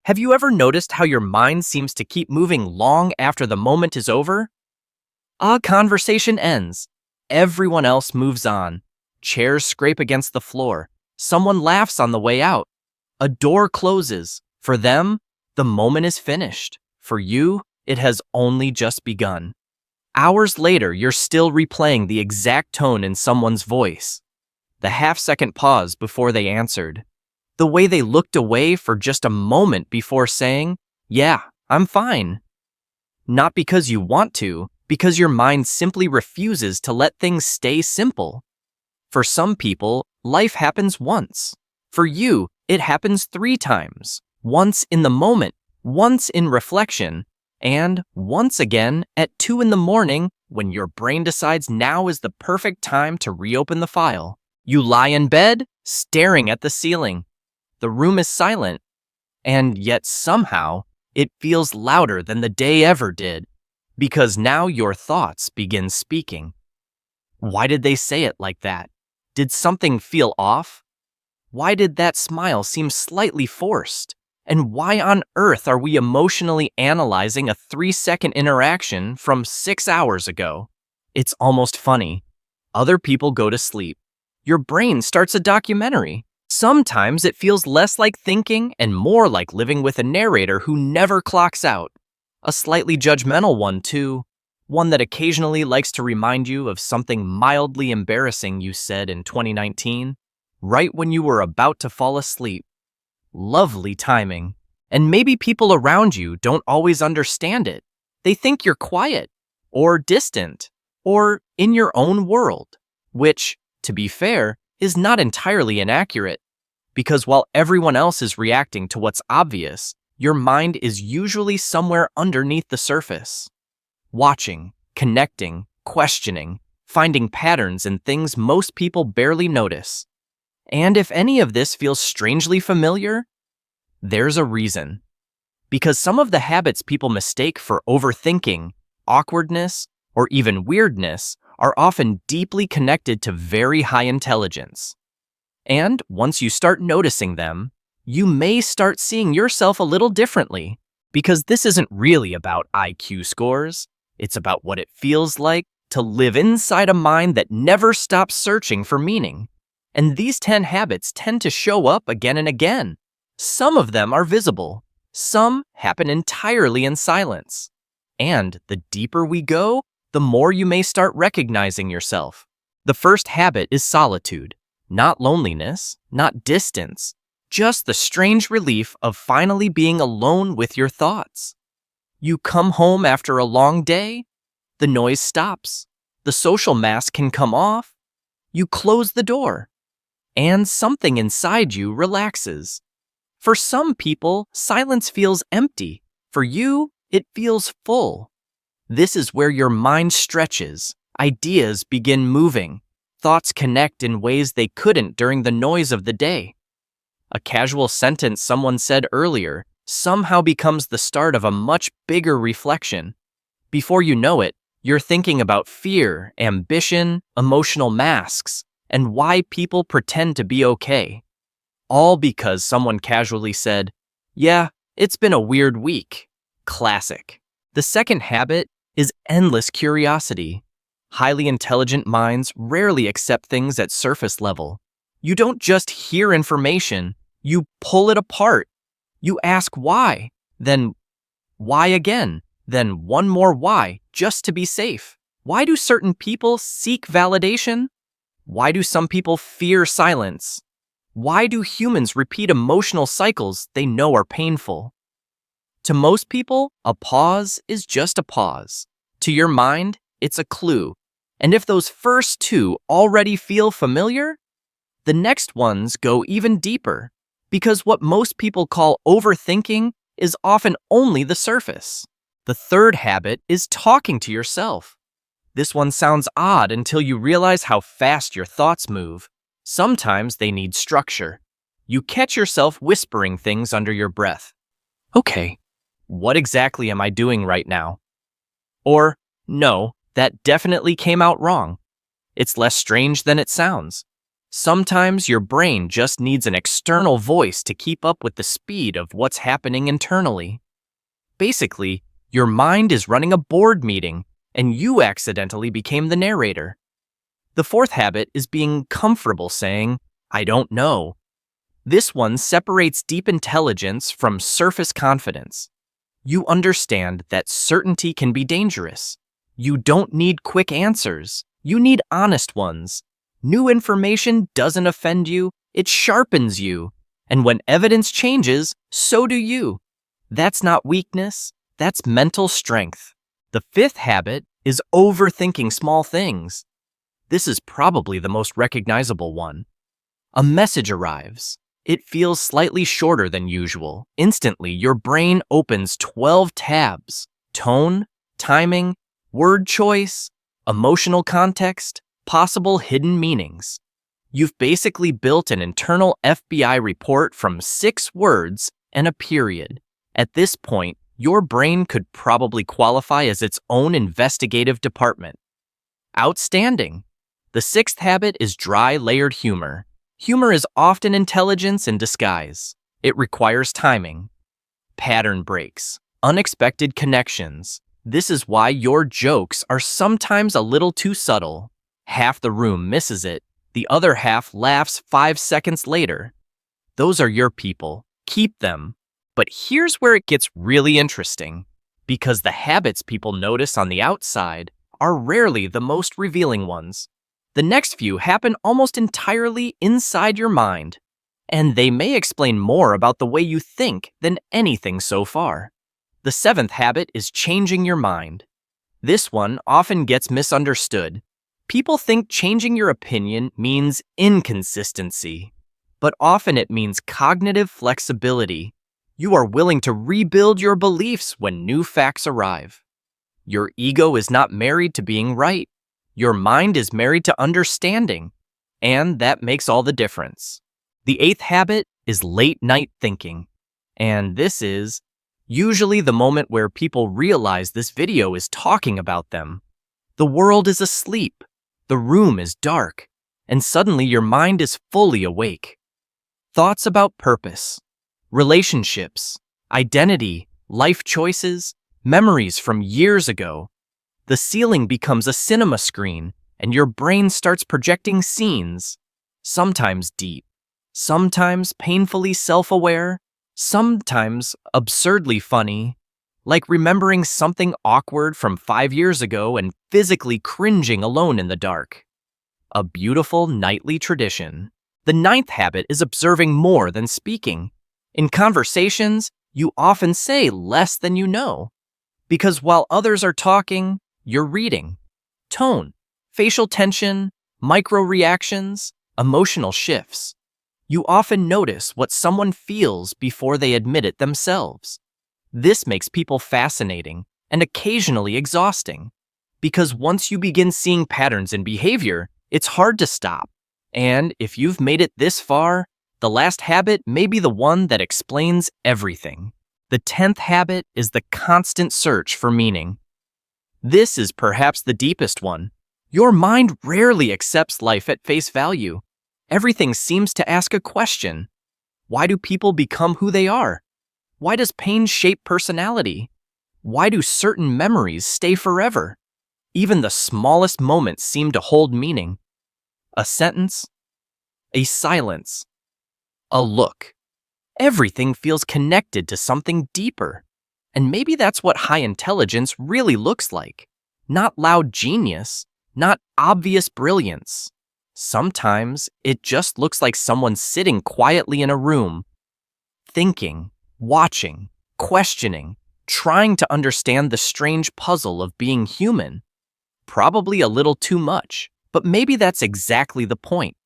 Have you ever noticed how your mind seems to keep moving long after the moment is over? A conversation ends. Everyone else moves on. Chairs scrape against the floor. Someone laughs on the way out. A door closes. For them, the moment is finished. For you, it has only just begun. Hours later, you're still replaying the exact tone in someone's voice. The half-second pause before they answered. The way they looked away for just a moment before saying, "Yeah, I'm fine." Not because you want to, because your mind simply refuses to let things stay simple. For some people, life happens once. For you, it happens 3 times. Once in the moment, once in reflection, and once again at 2 in the morning when your brain decides now is the perfect time to reopen the file. You lie in bed, staring at the ceiling. The room is silent, and yet somehow it feels louder than the day ever did, because now your thoughts begin speaking. Why did they say it like that? Did something feel off? Why did that smile seem slightly forced? And why on earth are we emotionally analyzing a 3-second interaction from 6 hours ago? It's almost funny. Other people go to sleep. Your brain starts a documentary. Sometimes it feels less like thinking and more like living with a narrator who never clocks out. A slightly judgmental one, too. One that occasionally likes to remind you of something mildly embarrassing you said in 2019, right when you were about to fall asleep. Lovely timing. And maybe people around you don't always understand it. They think you're quiet, or distant, or in your own world, which, to be fair, is not entirely inaccurate, because while everyone else is reacting to what's obvious, your mind is usually somewhere underneath the surface. Watching, connecting, questioning, finding patterns in things most people barely notice. And if any of this feels strangely familiar, there's a reason. Because some of the habits people mistake for overthinking, awkwardness, or even weirdness are often deeply connected to very high intelligence. And once you start noticing them, you may start seeing yourself a little differently, because this isn't really about IQ scores. It's about what it feels like to live inside a mind that never stops searching for meaning. And these 10 habits tend to show up again and again. Some of them are visible. Some happen entirely in silence. And the deeper we go, the more you may start recognizing yourself. The first habit is solitude. Not loneliness, not distance, just the strange relief of finally being alone with your thoughts. You come home after a long day, the noise stops, the social mask can come off, you close the door, and something inside you relaxes. For some people, silence feels empty. For you, it feels full. This is where your mind stretches, ideas begin moving, thoughts connect in ways they couldn't during the noise of the day. A casual sentence someone said earlier somehow becomes the start of a much bigger reflection. Before you know it, you're thinking about fear, ambition, emotional masks, and why people pretend to be okay. All because someone casually said, "Yeah, it's been a weird week." Classic. The second habit is endless curiosity. Highly intelligent minds rarely accept things at surface level. You don't just hear information, you pull it apart. You ask why, then why again, then one more why, just to be safe. Why do certain people seek validation? Why do some people fear silence? Why do humans repeat emotional cycles they know are painful? To most people, a pause is just a pause. To your mind, it's a clue. And if those first 2 already feel familiar, the next ones go even deeper, because what most people call overthinking is often only the surface. The third habit is talking to yourself. This one sounds odd until you realize how fast your thoughts move. Sometimes they need structure. You catch yourself whispering things under your breath. Okay, what exactly am I doing right now? Or, no, that definitely came out wrong. It's less strange than it sounds. Sometimes your brain just needs an external voice to keep up with the speed of what's happening internally. Basically, your mind is running a board meeting, and you accidentally became the narrator. The fourth habit is being comfortable saying, "I don't know." This one separates deep intelligence from surface confidence. You understand that certainty can be dangerous. You don't need quick answers. You need honest ones. New information doesn't offend you, it sharpens you. And when evidence changes, so do you. That's not weakness, that's mental strength. The fifth habit is overthinking small things. This is probably the most recognizable one. A message arrives. It feels slightly shorter than usual. Instantly, your brain opens 12 tabs: tone, timing, word choice, emotional context, possible hidden meanings. You've basically built an internal FBI report from 6 words and a period. At this point, your brain could probably qualify as its own investigative department. Outstanding! The sixth habit is dry, layered humor. Humor is often intelligence in disguise. It requires timing, pattern breaks, unexpected connections. This is why your jokes are sometimes a little too subtle. Half the room misses it, the other half laughs 5 seconds later. Those are your people. Keep them. But here's where it gets really interesting, because the habits people notice on the outside are rarely the most revealing ones. The next few happen almost entirely inside your mind, and they may explain more about the way you think than anything so far. The seventh habit is changing your mind. This one often gets misunderstood. People think changing your opinion means inconsistency, but often it means cognitive flexibility. You are willing to rebuild your beliefs when new facts arrive. Your ego is not married to being right. Your mind is married to understanding, and that makes all the difference. The eighth habit is late night thinking, and this is usually the moment where people realize this video is talking about them. The world is asleep, the room is dark, and suddenly your mind is fully awake. Thoughts about purpose, relationships, identity, life choices, memories from years ago. The ceiling becomes a cinema screen, and your brain starts projecting scenes, sometimes deep, sometimes painfully self-aware, sometimes absurdly funny, like remembering something awkward from 5 years ago and physically cringing alone in the dark. A beautiful nightly tradition. The ninth habit is observing more than speaking. In conversations, you often say less than you know, because while others are talking, you're reading. Tone, facial tension, micro reactions, emotional shifts. You often notice what someone feels before they admit it themselves. This makes people fascinating and occasionally exhausting, because once you begin seeing patterns in behavior, it's hard to stop. And if you've made it this far, the last habit may be the one that explains everything. The 10th habit is the constant search for meaning. This is perhaps the deepest one. Your mind rarely accepts life at face value. Everything seems to ask a question. Why do people become who they are? Why does pain shape personality? Why do certain memories stay forever? Even the smallest moments seem to hold meaning. A sentence, a silence, a look. Everything feels connected to something deeper. And maybe that's what high intelligence really looks like. Not loud genius, not obvious brilliance. Sometimes it just looks like someone sitting quietly in a room, thinking, watching, questioning, trying to understand the strange puzzle of being human. Probably a little too much, but maybe that's exactly the point.